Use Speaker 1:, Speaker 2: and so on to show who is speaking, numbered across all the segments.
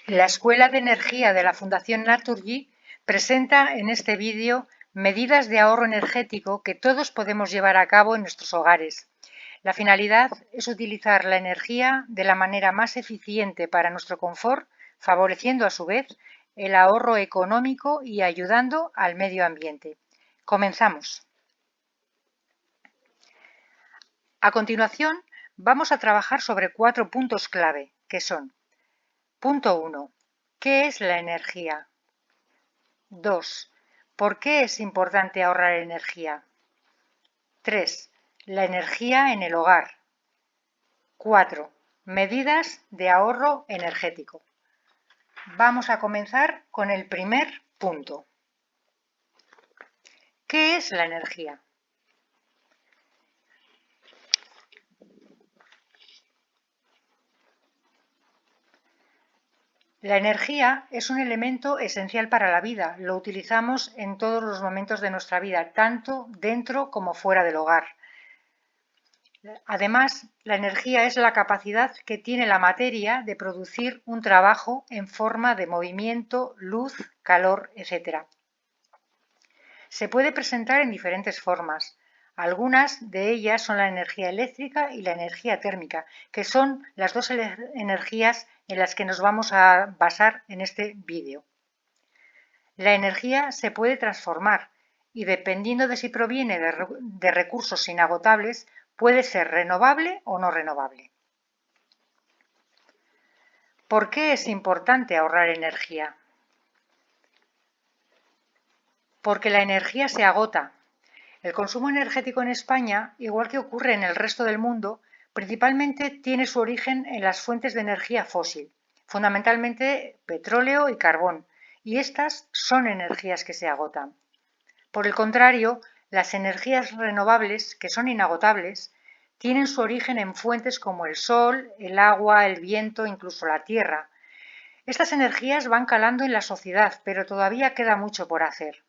Speaker 1: La Escuela de Energía de la Fundación Naturgy presenta en este vídeo medidas de ahorro energético que todos podemos llevar a cabo en nuestros hogares. La finalidad es utilizar la energía de la manera más eficiente para nuestro confort, favoreciendo a su vez el ahorro económico y ayudando al medio ambiente. Comenzamos. A continuación, vamos a trabajar sobre 4 puntos clave, que son: punto 1. ¿Qué es la energía? 2. ¿Por qué es importante ahorrar energía? 3. La energía en el hogar. 4. Medidas de ahorro energético. Vamos a comenzar con el primer punto. ¿Qué es la energía? La energía es un elemento esencial para la vida. Lo utilizamos en todos los momentos de nuestra vida, tanto dentro como fuera del hogar. Además, la energía es la capacidad que tiene la materia de producir un trabajo en forma de movimiento, luz, calor, etc. Se puede presentar en diferentes formas. Algunas de ellas son la energía eléctrica y la energía térmica, que son las dos energías en las que nos vamos a basar en este vídeo. La energía se puede transformar y, dependiendo de si proviene de recursos inagotables, puede ser renovable o no renovable. ¿Por qué es importante ahorrar energía? Porque la energía se agota. El consumo energético en España, igual que ocurre en el resto del mundo, principalmente tiene su origen en las fuentes de energía fósil, fundamentalmente petróleo y carbón, y estas son energías que se agotan. Por el contrario, las energías renovables, que son inagotables, tienen su origen en fuentes como el sol, el agua, el viento, incluso la tierra. Estas energías van calando en la sociedad, pero todavía queda mucho por hacer.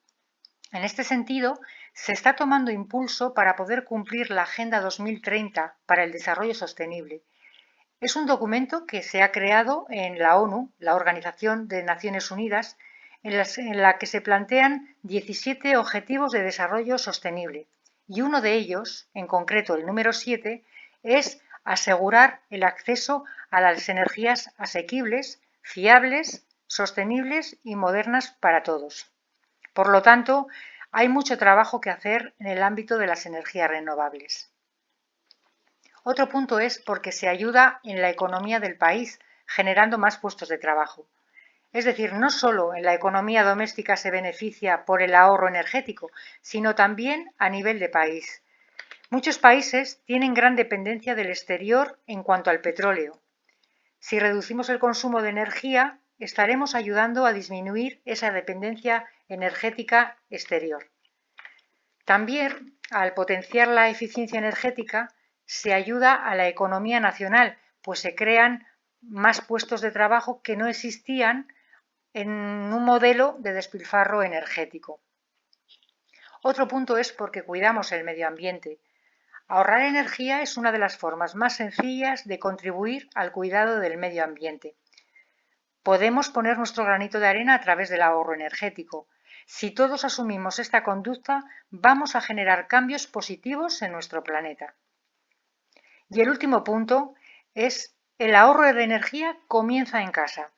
Speaker 1: En este sentido, se está tomando impulso para poder cumplir la Agenda 2030 para el Desarrollo Sostenible. Es un documento que se ha creado en la ONU, la Organización de Naciones Unidas, en la que se plantean 17 objetivos de desarrollo sostenible. Y uno de ellos, en concreto el número 7, es asegurar el acceso a las energías asequibles, fiables, sostenibles y modernas para todos. Por lo tanto, hay mucho trabajo que hacer en el ámbito de las energías renovables. Otro punto es porque se ayuda en la economía del país, generando más puestos de trabajo. Es decir, no solo en la economía doméstica se beneficia por el ahorro energético, sino también a nivel de país. Muchos países tienen gran dependencia del exterior en cuanto al petróleo. Si reducimos el consumo de energía, estaremos ayudando a disminuir esa dependencia energética exterior. También, al potenciar la eficiencia energética, se ayuda a la economía nacional, pues se crean más puestos de trabajo que no existían en un modelo de despilfarro energético. Otro punto es porque cuidamos el medio ambiente. Ahorrar energía es una de las formas más sencillas de contribuir al cuidado del medio ambiente. Podemos poner nuestro granito de arena a través del ahorro energético. Si todos asumimos esta conducta, vamos a generar cambios positivos en nuestro planeta. Y el último punto es: el ahorro de energía comienza en casa.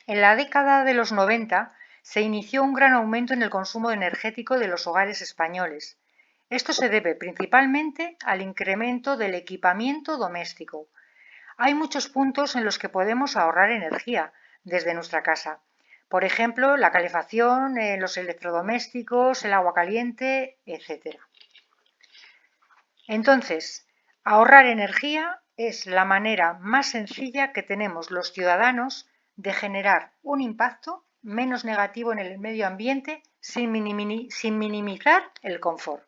Speaker 1: En la década de los 90 se inició un gran aumento en el consumo energético de los hogares españoles. Esto se debe principalmente al incremento del equipamiento doméstico. Hay muchos puntos en los que podemos ahorrar energía desde nuestra casa. Por ejemplo, la calefacción, los electrodomésticos, el agua caliente, etc. Entonces, ahorrar energía es la manera más sencilla que tenemos los ciudadanos de generar un impacto menos negativo en el medio ambiente sin minimizar el confort.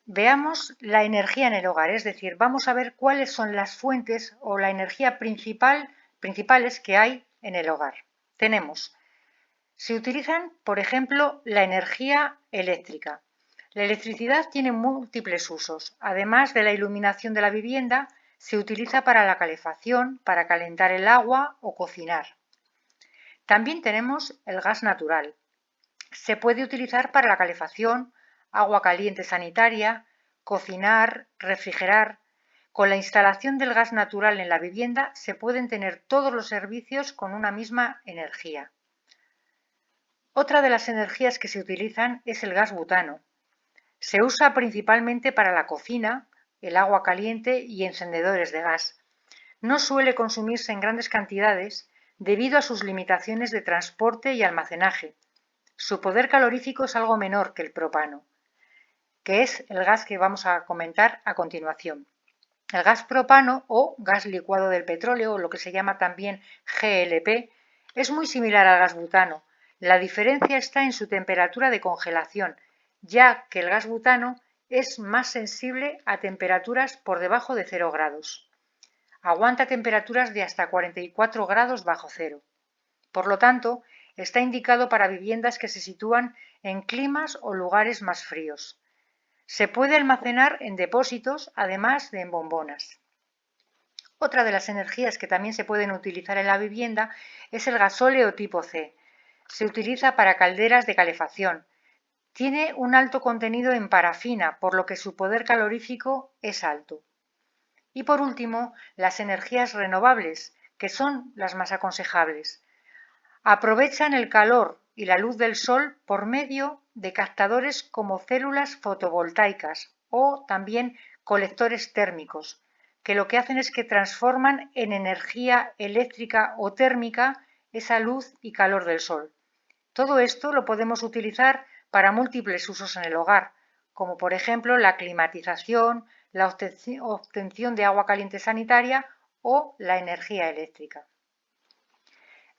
Speaker 1: Veamos la energía en el hogar, es decir, vamos a ver cuáles son las fuentes o la energía principales que hay en el hogar. Se utilizan, por ejemplo, la energía eléctrica. La electricidad tiene múltiples usos. Además de la iluminación de la vivienda, Se utiliza para la calefacción, para calentar el agua o cocinar. También tenemos el gas natural. Se puede utilizar para la calefacción, agua caliente sanitaria, cocinar, refrigerar. Con la instalación del gas natural en la vivienda se pueden tener todos los servicios con una misma energía. Otra de las energías que se utilizan es el gas butano. Se usa principalmente para la cocina, el agua caliente y encendedores de gas. No suele consumirse en grandes cantidades debido a sus limitaciones de transporte y almacenaje. Su poder calorífico es algo menor que el propano, que es el gas que vamos a comentar a continuación. El gas propano o gas licuado del petróleo, o lo que se llama también GLP, es muy similar al gas butano. La diferencia está en su temperatura de congelación, ya que el gas butano es más sensible a temperaturas por debajo de 0 grados. Aguanta temperaturas de hasta 44 grados bajo cero. Por lo tanto, está indicado para viviendas que se sitúan en climas o lugares más fríos. Se puede almacenar en depósitos, además de en bombonas. Otra de las energías que también se pueden utilizar en la vivienda es el gasóleo tipo C. Se utiliza para calderas de calefacción. Tiene un alto contenido en parafina, por lo que su poder calorífico es alto. Y por último, las energías renovables, que son las más aconsejables. Aprovechan el calor y la luz del sol por medio de captadores como células fotovoltaicas o también colectores térmicos, que lo que hacen es que transforman en energía eléctrica o térmica esa luz y calor del sol. Todo esto lo podemos utilizar para múltiples usos en el hogar, como por ejemplo la climatización, la obtención de agua caliente sanitaria o la energía eléctrica.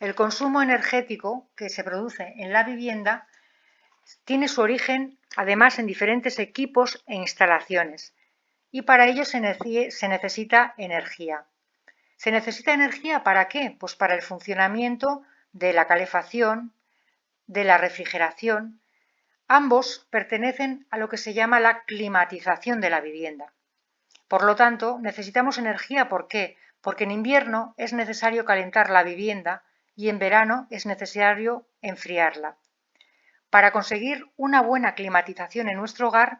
Speaker 1: El consumo energético que se produce en la vivienda tiene su origen además en diferentes equipos e instalaciones y para ello se necesita energía. ¿Se necesita energía para qué? Pues para el funcionamiento de la calefacción, de la refrigeración. Ambos pertenecen a lo que se llama la climatización de la vivienda. Por lo tanto, necesitamos energía. ¿Por qué? Porque en invierno es necesario calentar la vivienda y en verano es necesario enfriarla. Para conseguir una buena climatización en nuestro hogar,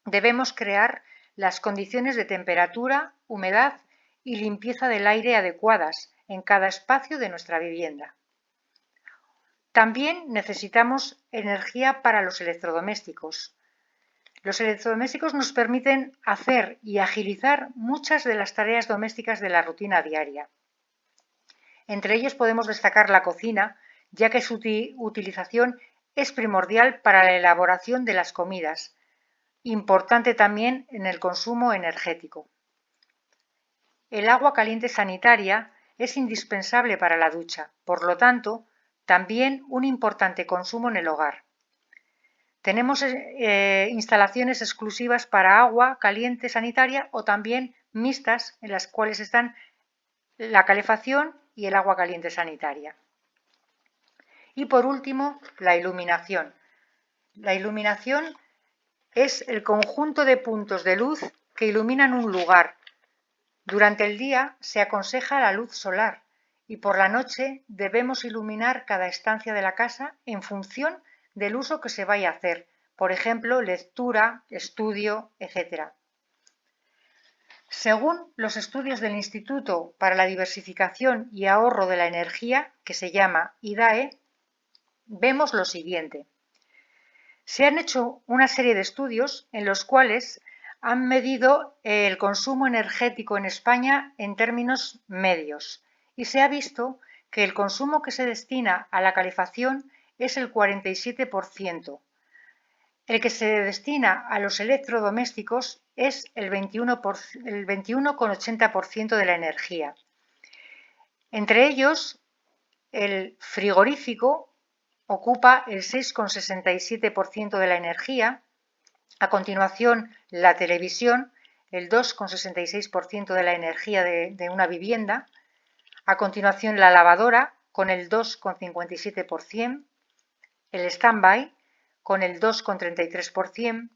Speaker 1: debemos crear las condiciones de temperatura, humedad y limpieza del aire adecuadas en cada espacio de nuestra vivienda. También necesitamos energía para los electrodomésticos. Los electrodomésticos nos permiten hacer y agilizar muchas de las tareas domésticas de la rutina diaria. Entre ellos podemos destacar la cocina, ya que su utilización es primordial para la elaboración de las comidas, importante también en el consumo energético. El agua caliente sanitaria es indispensable para la ducha, por lo tanto, también un importante consumo en el hogar. Tenemos instalaciones exclusivas para agua caliente sanitaria o también mixtas en las cuales están la calefacción y el agua caliente sanitaria. Y por último, la iluminación. La iluminación es el conjunto de puntos de luz que iluminan un lugar. Durante el día se aconseja la luz solar y por la noche debemos iluminar cada estancia de la casa en función del uso que se vaya a hacer, por ejemplo, lectura, estudio, etc. Según los estudios del Instituto para la Diversificación y Ahorro de la Energía, que se llama IDAE, vemos lo siguiente. Se han hecho una serie de estudios en los cuales han medido el consumo energético en España en términos medios y se ha visto que el consumo que se destina a la calefacción es el 47%. El que se destina a los electrodomésticos es el 21,80% de la energía. Entre ellos, el frigorífico ocupa el 6,67% de la energía, a continuación la televisión, el 2,66% de la energía de una vivienda, a continuación la lavadora con el 2,57%, el stand-by con el 2,33%,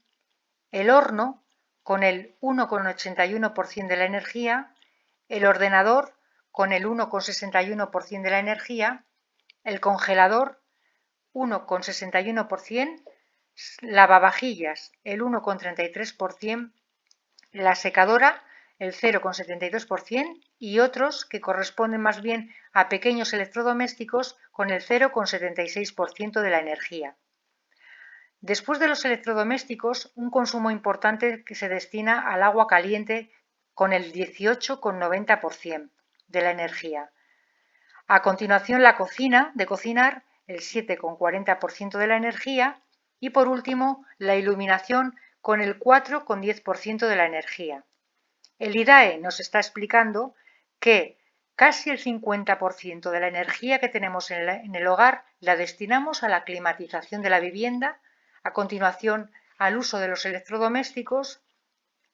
Speaker 1: el horno con el 1,81% de la energía el ordenador con el 1,61% de la energía, el congelador 1,61%, lavavajillas el 1,33%, la secadora el 0,72% y otros que corresponden más bien a pequeños electrodomésticos con el 0,76% de la energía. Después de los electrodomésticos, un consumo importante que se destina al agua caliente con el 18,90% de la energía. A continuación, la cocina, de cocinar, el 7,40% de la energía y por último, la iluminación con el 4,10% de la energía. El IDAE nos está explicando que casi el 50% de la energía que tenemos en el hogar la destinamos a la climatización de la vivienda, a continuación al uso de los electrodomésticos,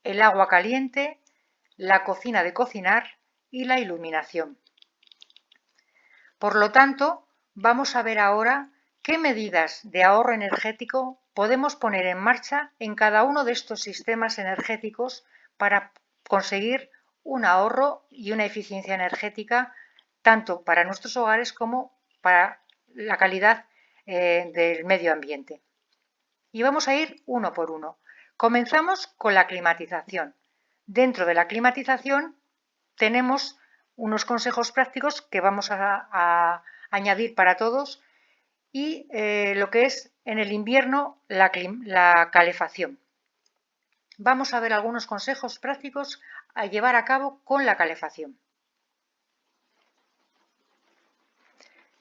Speaker 1: el agua caliente, la cocina de cocinar y la iluminación. Por lo tanto, vamos a ver ahora qué medidas de ahorro energético podemos poner en marcha en cada uno de estos sistemas energéticos para conseguir un ahorro y una eficiencia energética tanto para nuestros hogares como para la calidad del medio ambiente. Y vamos a ir uno por uno. Comenzamos con la climatización. Dentro de la climatización tenemos unos consejos prácticos que vamos a añadir para todos y lo que es en el invierno la calefacción. Vamos a ver algunos consejos prácticos a llevar a cabo con la calefacción.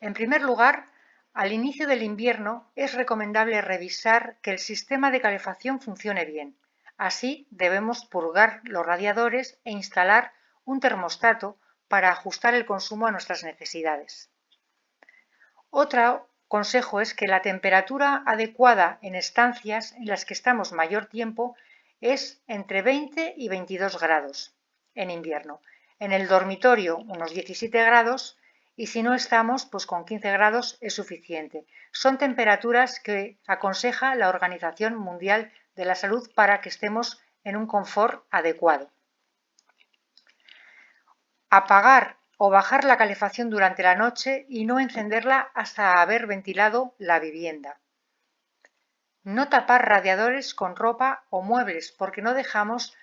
Speaker 1: En primer lugar, al inicio del invierno es recomendable revisar que el sistema de calefacción funcione bien. Así debemos purgar los radiadores e instalar un termostato para ajustar el consumo a nuestras necesidades. Otro consejo es que la temperatura adecuada en estancias en las que estamos mayor tiempo es entre 20 y 22 grados en invierno. En el dormitorio unos 17 grados y si no estamos, pues con 15 grados es suficiente. Son temperaturas que aconseja la Organización Mundial de la Salud para que estemos en un confort adecuado. Apagar o bajar la calefacción durante la noche y no encenderla hasta haber ventilado la vivienda. No tapar radiadores con ropa o muebles porque no dejamos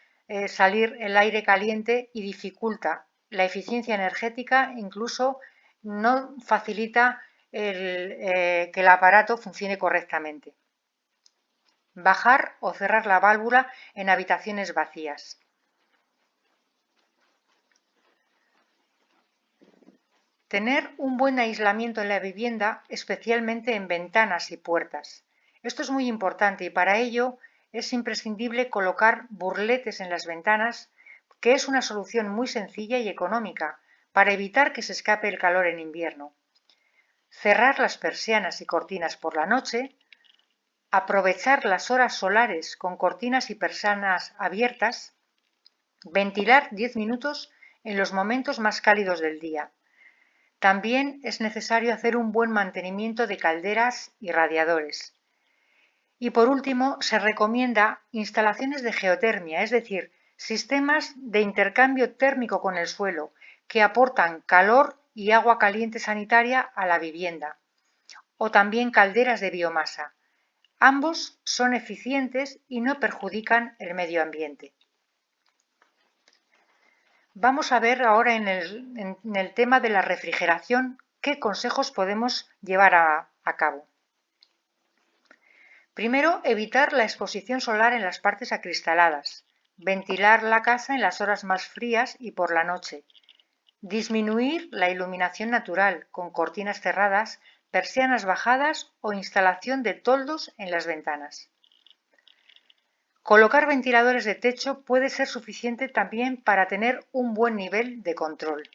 Speaker 1: salir el aire caliente y dificulta la eficiencia energética, incluso no facilita que el aparato funcione correctamente. Bajar o cerrar la válvula en habitaciones vacías. Tener un buen aislamiento en la vivienda, especialmente en ventanas y puertas. Esto es muy importante y para ello es imprescindible colocar burletes en las ventanas, que es una solución muy sencilla y económica para evitar que se escape el calor en invierno. Cerrar las persianas y cortinas por la noche, aprovechar las horas solares con cortinas y persianas abiertas, ventilar 10 minutos en los momentos más cálidos del día. También es necesario hacer un buen mantenimiento de calderas y radiadores. Y por último, se recomienda instalaciones de geotermia, es decir, sistemas de intercambio térmico con el suelo que aportan calor y agua caliente sanitaria a la vivienda, o también calderas de biomasa. Ambos son eficientes y no perjudican el medio ambiente. Vamos a ver ahora en el tema de la refrigeración qué consejos podemos llevar a cabo. Primero, evitar la exposición solar en las partes acristaladas, ventilar la casa en las horas más frías y por la noche, disminuir la iluminación natural con cortinas cerradas, persianas bajadas o instalación de toldos en las ventanas. Colocar ventiladores de techo puede ser suficiente también para tener un buen nivel de control.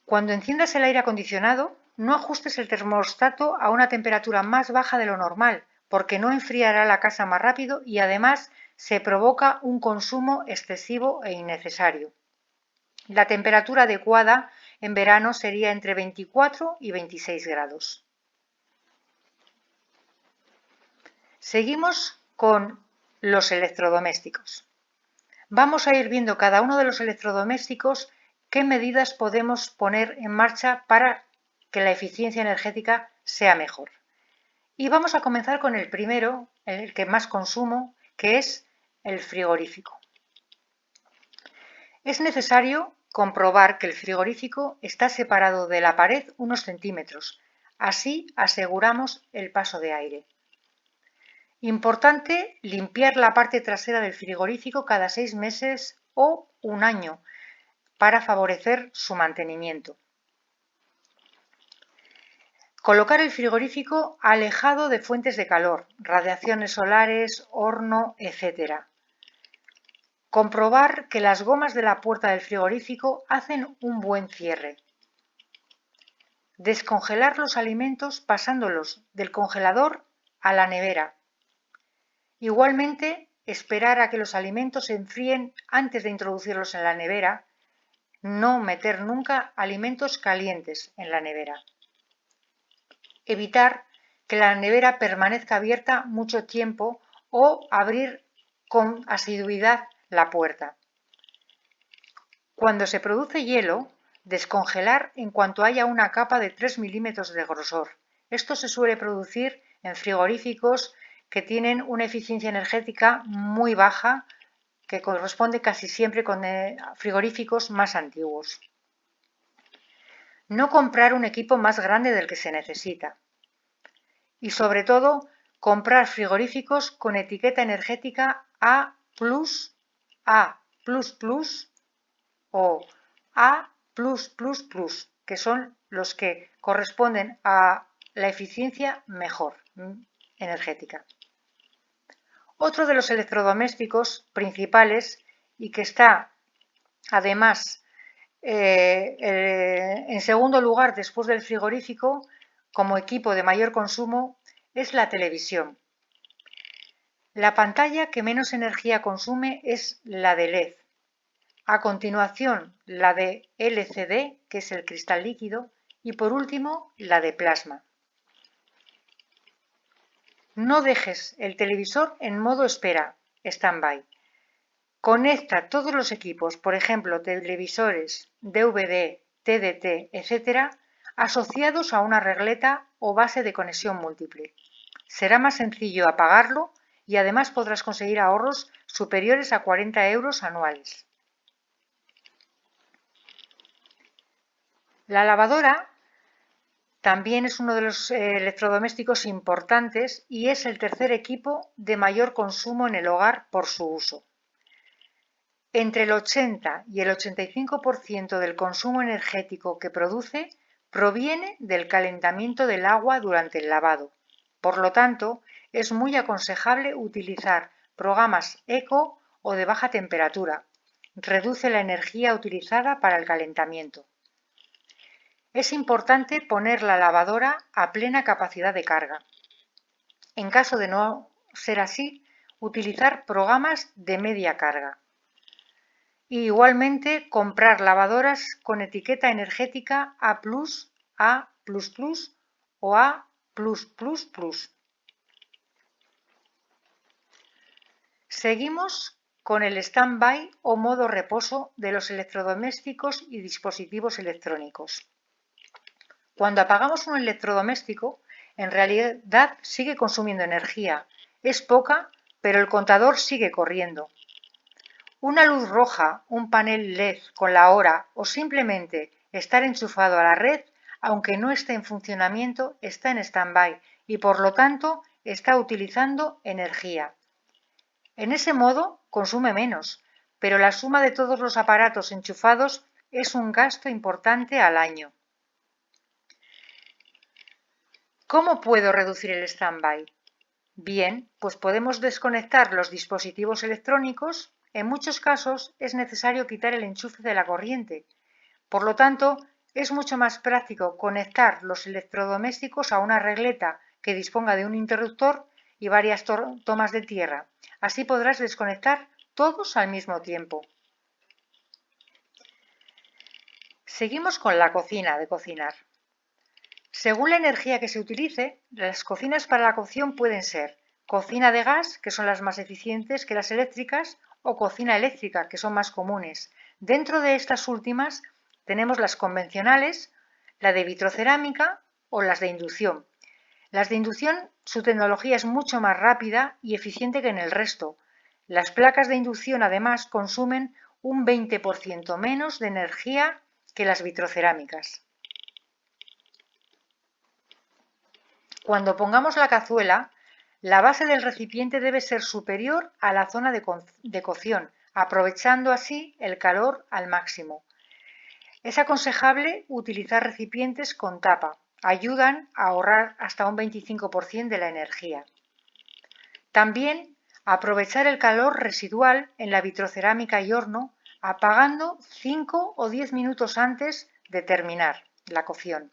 Speaker 1: Cuando enciendas el aire acondicionado, no ajustes el termostato a una temperatura más baja de lo normal, porque no enfriará la casa más rápido y además se provoca un consumo excesivo e innecesario. La temperatura adecuada en verano sería entre 24 y 26 grados. Seguimos con los electrodomésticos. Vamos a ir viendo cada uno de los electrodomésticos qué medidas podemos poner en marcha para que la eficiencia energética sea mejor. Y vamos a comenzar con el primero, el que más consumo, que es el frigorífico. Es necesario comprobar que el frigorífico está separado de la pared unos centímetros. Así aseguramos el paso de aire. Importante limpiar la parte trasera del frigorífico cada 6 meses o un año para favorecer su mantenimiento. Colocar el frigorífico alejado de fuentes de calor, radiaciones solares, horno, etc. Comprobar que las gomas de la puerta del frigorífico hacen un buen cierre. Descongelar los alimentos pasándolos del congelador a la nevera. Igualmente, esperar a que los alimentos se enfríen antes de introducirlos en la nevera. No meter nunca alimentos calientes en la nevera. Evitar que la nevera permanezca abierta mucho tiempo o abrir con asiduidad la puerta. Cuando se produce hielo, descongelar en cuanto haya una capa de 3 milímetros de grosor. Esto se suele producir en frigoríficos que tienen una eficiencia energética muy baja, que corresponde casi siempre con frigoríficos más antiguos. No comprar un equipo más grande del que se necesita. Y sobre todo, comprar frigoríficos con etiqueta energética A+, A++ o A+++, que son los que corresponden a la eficiencia mejor energética. Otro de los electrodomésticos principales y que está además en segundo lugar después del frigorífico como equipo de mayor consumo es la televisión. La pantalla que menos energía consume es la de LED. A continuación la de LCD, que es el cristal líquido, y por último la de plasma. No dejes el televisor en modo espera, stand-by. Conecta todos los equipos, por ejemplo, televisores, DVD, TDT, etc., asociados a una regleta o base de conexión múltiple. Será más sencillo apagarlo y además podrás conseguir ahorros superiores a 40 euros anuales. La lavadora también es uno de los electrodomésticos importantes y es el tercer equipo de mayor consumo en el hogar por su uso. Entre el 80 y el 85% del consumo energético que produce proviene del calentamiento del agua durante el lavado. Por lo tanto, es muy aconsejable utilizar programas eco o de baja temperatura. Reduce la energía utilizada para el calentamiento. Es importante poner la lavadora a plena capacidad de carga. En caso de no ser así, utilizar programas de media carga. Y igualmente comprar lavadoras con etiqueta energética A+, A++ o A+++. Seguimos con el stand-by o modo reposo de los electrodomésticos y dispositivos electrónicos. Cuando apagamos un electrodoméstico, en realidad sigue consumiendo energía. Es poca, pero el contador sigue corriendo. Una luz roja, un panel LED con la hora o simplemente estar enchufado a la red, aunque no esté en funcionamiento, está en stand-by y por lo tanto está utilizando energía. En ese modo consume menos, pero la suma de todos los aparatos enchufados es un gasto importante al año. ¿Cómo puedo reducir el stand-by? Bien, pues podemos desconectar los dispositivos electrónicos. En muchos casos es necesario quitar el enchufe de la corriente. Por lo tanto, es mucho más práctico conectar los electrodomésticos a una regleta que disponga de un interruptor y varias tomas de tierra. Así podrás desconectar todos al mismo tiempo. Seguimos con la cocina de cocinar. Según la energía que se utilice, las cocinas para la cocción pueden ser cocina de gas, que son las más eficientes que las eléctricas, o cocina eléctrica, que son más comunes. Dentro de estas últimas tenemos las convencionales, la de vitrocerámica o las de inducción. Las de inducción, su tecnología es mucho más rápida y eficiente que en el resto. Las placas de inducción además consumen un 20% menos de energía que las vitrocerámicas. Cuando pongamos la cazuela, la base del recipiente debe ser superior a la zona de cocción, aprovechando así el calor al máximo. Es aconsejable utilizar recipientes con tapa. Ayudan a ahorrar hasta un 25% de la energía. También aprovechar el calor residual en la vitrocerámica y horno, apagando 5 o 10 minutos antes de terminar la cocción.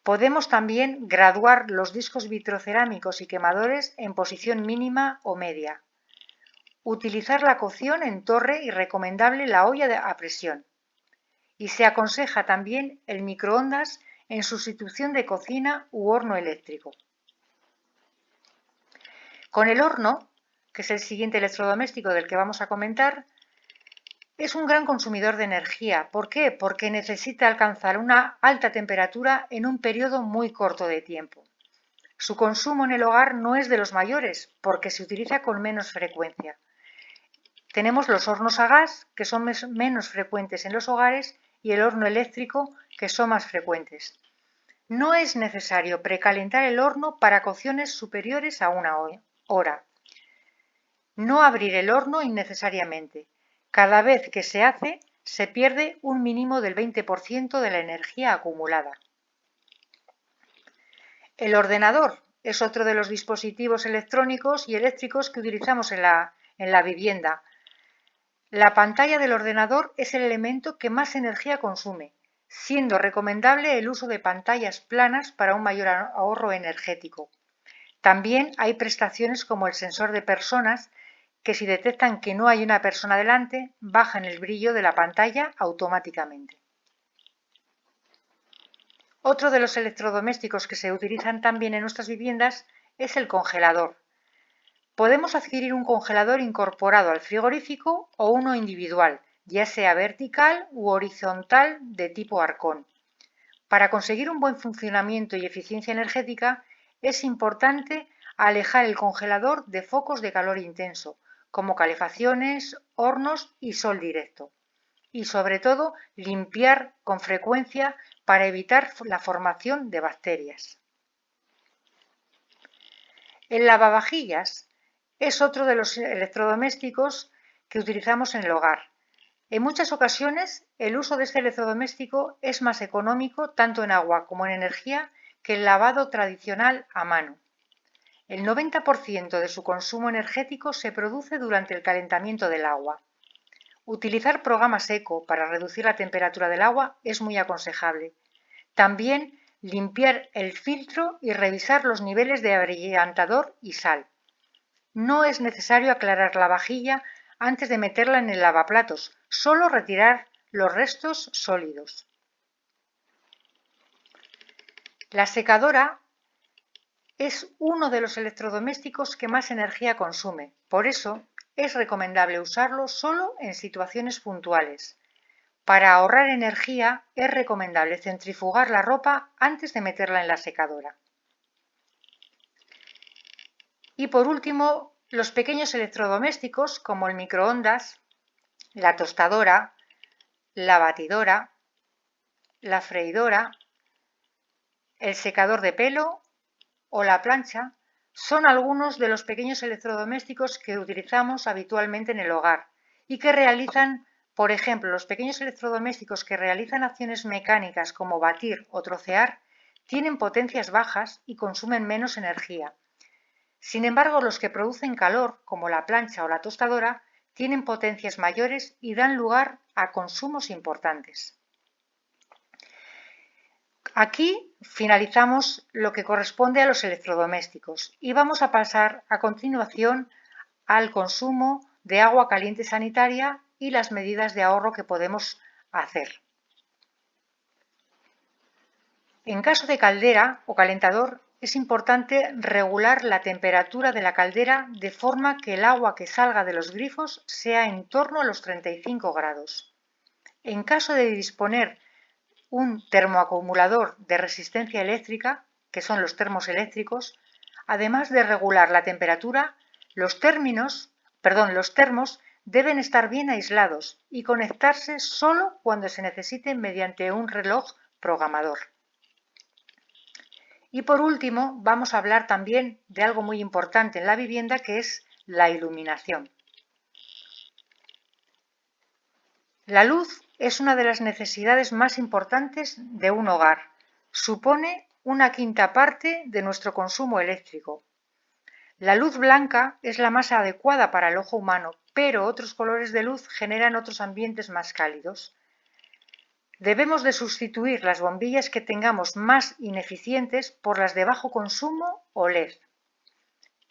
Speaker 1: Podemos también graduar los discos vitrocerámicos y quemadores en posición mínima o media. Utilizar la cocción en torre y recomendable la olla a presión. Y se aconseja también el microondas en sustitución de cocina u horno eléctrico. Con el horno, que es el siguiente electrodoméstico del que vamos a comentar, es un gran consumidor de energía. ¿Por qué? Porque necesita alcanzar una alta temperatura en un periodo muy corto de tiempo. Su consumo en el hogar no es de los mayores porque se utiliza con menos frecuencia. Tenemos los hornos a gas, que son menos frecuentes en los hogares, y el horno eléctrico, que son más frecuentes. No es necesario precalentar el horno para cocciones superiores a una hora. No abrir el horno innecesariamente. Cada vez que se hace, se pierde un mínimo del 20% de la energía acumulada. El ordenador es otro de los dispositivos electrónicos y eléctricos que utilizamos en la vivienda. La pantalla del ordenador es el elemento que más energía consume, siendo recomendable el uso de pantallas planas para un mayor ahorro energético. También hay prestaciones como el sensor de personas que si detectan que no hay una persona delante, bajan el brillo de la pantalla automáticamente. Otro de los electrodomésticos que se utilizan también en nuestras viviendas es el congelador. Podemos adquirir un congelador incorporado al frigorífico o uno individual, ya sea vertical u horizontal de tipo arcón. Para conseguir un buen funcionamiento y eficiencia energética, es importante alejar el congelador de focos de calor intenso, como calefacciones, hornos y sol directo. Y sobre todo, limpiar con frecuencia para evitar la formación de bacterias. El lavavajillas es otro de los electrodomésticos que utilizamos en el hogar. En muchas ocasiones, el uso de este electrodoméstico es más económico tanto en agua como en energía que el lavado tradicional a mano. El 90% de su consumo energético se produce durante el calentamiento del agua. Utilizar programa seco para reducir la temperatura del agua es muy aconsejable. También limpiar el filtro y revisar los niveles de abrillantador y sal. No es necesario aclarar la vajilla antes de meterla en el lavaplatos, solo retirar los restos sólidos. La secadora es uno de los electrodomésticos que más energía consume, por eso es recomendable usarlo solo en situaciones puntuales. Para ahorrar energía es recomendable centrifugar la ropa antes de meterla en la secadora. Y por último, los pequeños electrodomésticos como el microondas, la tostadora, la batidora, la freidora, el secador de pelo o la plancha son algunos de los pequeños electrodomésticos que utilizamos habitualmente en el hogar y que realizan, por ejemplo, los pequeños electrodomésticos que realizan acciones mecánicas como batir o trocear, tienen potencias bajas y consumen menos energía. Sin embargo, los que producen calor, como la plancha o la tostadora, tienen potencias mayores y dan lugar a consumos importantes. Aquí finalizamos lo que corresponde a los electrodomésticos y vamos a pasar a continuación al consumo de agua caliente sanitaria y las medidas de ahorro que podemos hacer. En caso de caldera o calentador, es importante regular la temperatura de la caldera de forma que el agua que salga de los grifos sea en torno a los 35 grados. En caso de disponer un termoacumulador de resistencia eléctrica, que son los termos eléctricos, además de regular la temperatura, los termos deben estar bien aislados y conectarse solo cuando se necesite mediante un reloj programador. Y por último, vamos a hablar también de algo muy importante en la vivienda, que es la iluminación. La luz es una de las necesidades más importantes de un hogar. Supone una quinta parte de nuestro consumo eléctrico. La luz blanca es la más adecuada para el ojo humano, pero otros colores de luz generan otros ambientes más cálidos. Debemos de sustituir las bombillas que tengamos más ineficientes por las de bajo consumo o LED.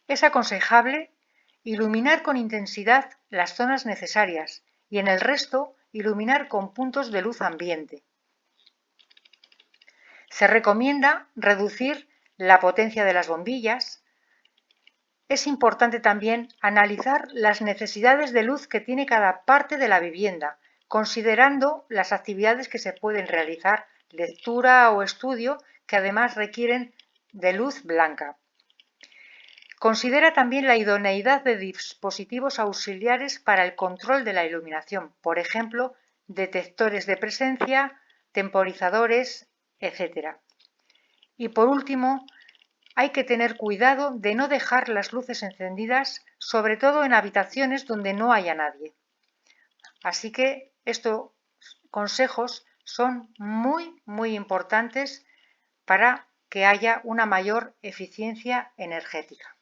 Speaker 1: Es aconsejable iluminar con intensidad las zonas necesarias y en el resto iluminar con puntos de luz ambiente. Se recomienda reducir la potencia de las bombillas. Es importante también analizar las necesidades de luz que tiene cada parte de la vivienda, considerando las actividades que se pueden realizar, lectura o estudio, que además requieren de luz blanca. Considera también la idoneidad de dispositivos auxiliares para el control de la iluminación, por ejemplo, detectores de presencia, temporizadores, etc. Y por último, hay que tener cuidado de no dejar las luces encendidas, sobre todo en habitaciones donde no haya nadie. Así que estos consejos son muy importantes para que haya una mayor eficiencia energética.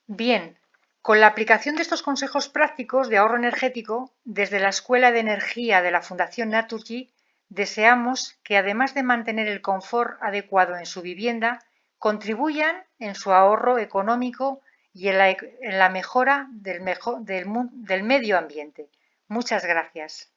Speaker 1: Bien, con la aplicación de estos consejos prácticos de ahorro energético, desde la Escuela de Energía de la Fundación Naturgy, deseamos que, además de mantener el confort adecuado en su vivienda, contribuyan en su ahorro económico y en la mejora del medio ambiente. Muchas gracias.